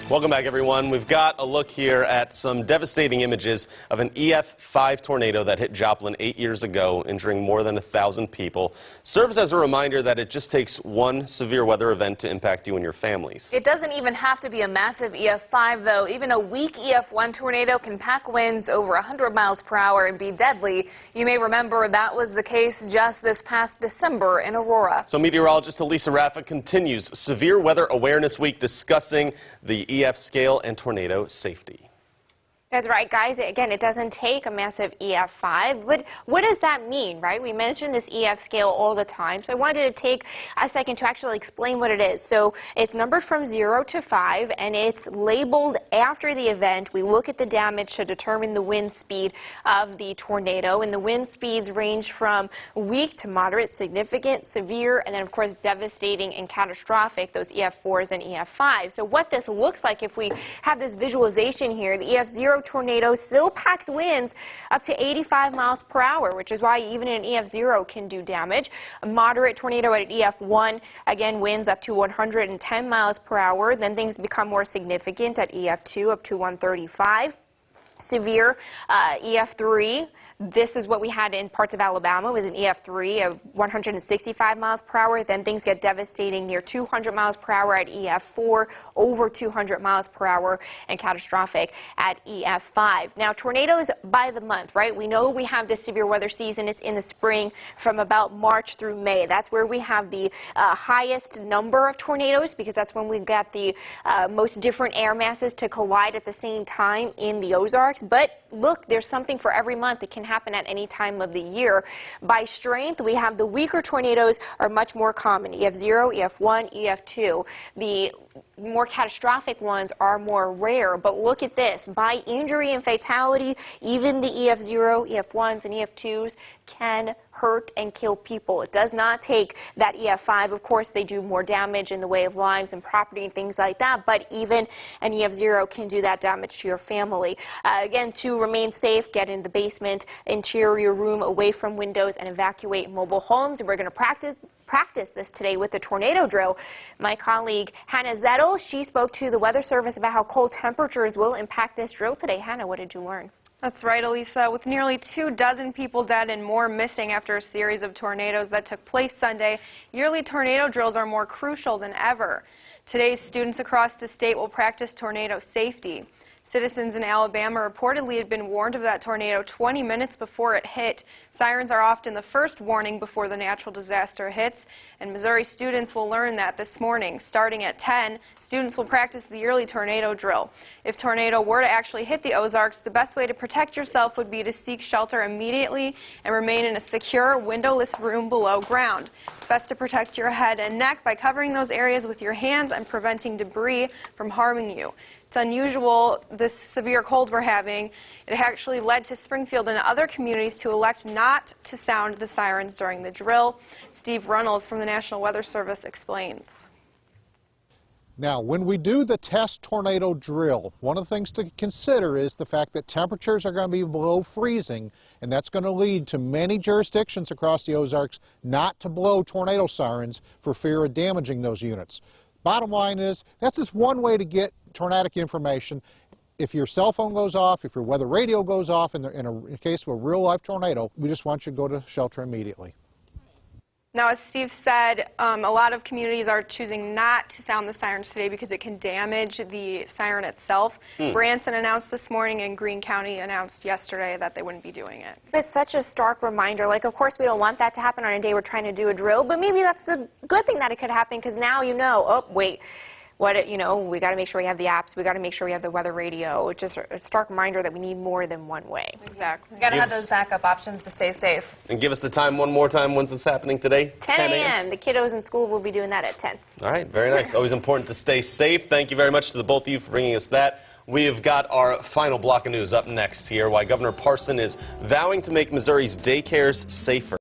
Welcome back, everyone. We've got a look here at some devastating images of an EF5 tornado that hit Joplin 8 years ago, injuring more than 1,000 people. Serves as a reminder that it just takes one severe weather event to impact you and your families. It doesn't even have to be a massive EF5, though. Even a weak EF1 tornado can pack winds over 100 miles per hour and be deadly. You may remember that was the case just this past December in Aurora. So meteorologist Elisa Raffa continues Severe Weather Awareness Week discussing the EF scale and tornado safety. That's right, guys. Again, it doesn't take a massive EF5, but what does that mean, right? We mention this EF scale all the time, so I wanted to take a second to actually explain what it is. So it's numbered from 0 to 5, and it's labeled after the event. We look at the damage to determine the wind speed of the tornado, and the wind speeds range from weak to moderate, significant, severe, and then, of course, devastating and catastrophic, those EF4s and EF5s. So what this looks like, if we have this visualization here, the EF0 tornado still packs winds up to 85 miles per hour, which is why even an EF0 can do damage. A moderate tornado at an EF1, again, winds up to 110 miles per hour. Then things become more significant at EF2, up to 135. Severe EF3. This is what we had in parts of Alabama, was an EF3 of 165 miles per hour. Then things get devastating near 200 miles per hour at EF4, over 200 miles per hour, and catastrophic at EF5. Now, tornadoes by the month, right? We know we have this severe weather season. It's in the spring from about March through May. That's where we have the highest number of tornadoes, because that's when we got the most different air masses to collide at the same time in the Ozarks. But look, there's something for every month. It can happen at any time of the year. By strength, we have the weaker tornadoes are much more common. EF0, EF1, EF2. The more catastrophic ones are more rare, but look at this. By injury and fatality, even the EF0, EF1s, and EF2s can hurt and kill people. It does not take that EF5. Of course, they do more damage in the way of lives and property and things like that, but even an EF0 can do that damage to your family. Again, to remain safe, get in the basement, interior room, away from windows, and evacuate mobile homes. And we're going to practice this today with the tornado drill. My colleague Hannah Zettel, she spoke to the Weather Service about how cold temperatures will impact this drill today. Hannah, what did you learn? That's right, Elisa. With nearly 24 people dead and more missing after a series of tornadoes that took place Sunday, yearly tornado drills are more crucial than ever. Today's students across the state will practice tornado safety. Citizens in Alabama reportedly had been warned of that tornado 20 minutes before it hit. Sirens are often the first warning before the natural disaster hits, and Missouri students will learn that this morning. Starting at 10, students will practice the yearly tornado drill. If tornado were to actually hit the Ozarks, the best way to protect yourself would be to seek shelter immediately and remain in a secure, windowless room below ground. It's best to protect your head and neck by covering those areas with your hands and preventing debris from harming you. It's unusual, this severe cold we're having. It actually led to Springfield and other communities to elect not to sound the sirens during the drill. Steve Runnels from the National Weather Service explains. Now, when we do the test tornado drill, one of the things to consider is the fact that temperatures are going to be below freezing, and that's going to lead to many jurisdictions across the Ozarks not to blow tornado sirens for fear of damaging those units. Bottom line is, that's just one way to get tornadic information. If your cell phone goes off, if your weather radio goes off in a case of a real-life tornado, we just want you to go to shelter immediately. Now, as Steve said, a lot of communities are choosing not to sound the sirens today because it can damage the siren itself. Branson announced this morning, and Greene County announced yesterday that they wouldn't be doing it. It's such a stark reminder. Like, of course, we don't want that to happen on a day we're trying to do a drill, but maybe that's a good thing that it could happen, because now you know, oh, wait. We got to make sure we have the apps. We got to make sure we have the weather radio. It's just a stark reminder that we need more than one way. Exactly. You got to have those backup options to stay safe. And give us the time one more time. When's this happening today? 10 a.m. The kiddos in school will be doing that at 10. All right, very nice. Always important to stay safe. Thank you very much to the both of you for bringing us that. We've got our final block of news up next here, why Governor Parson is vowing to make Missouri's daycares safer.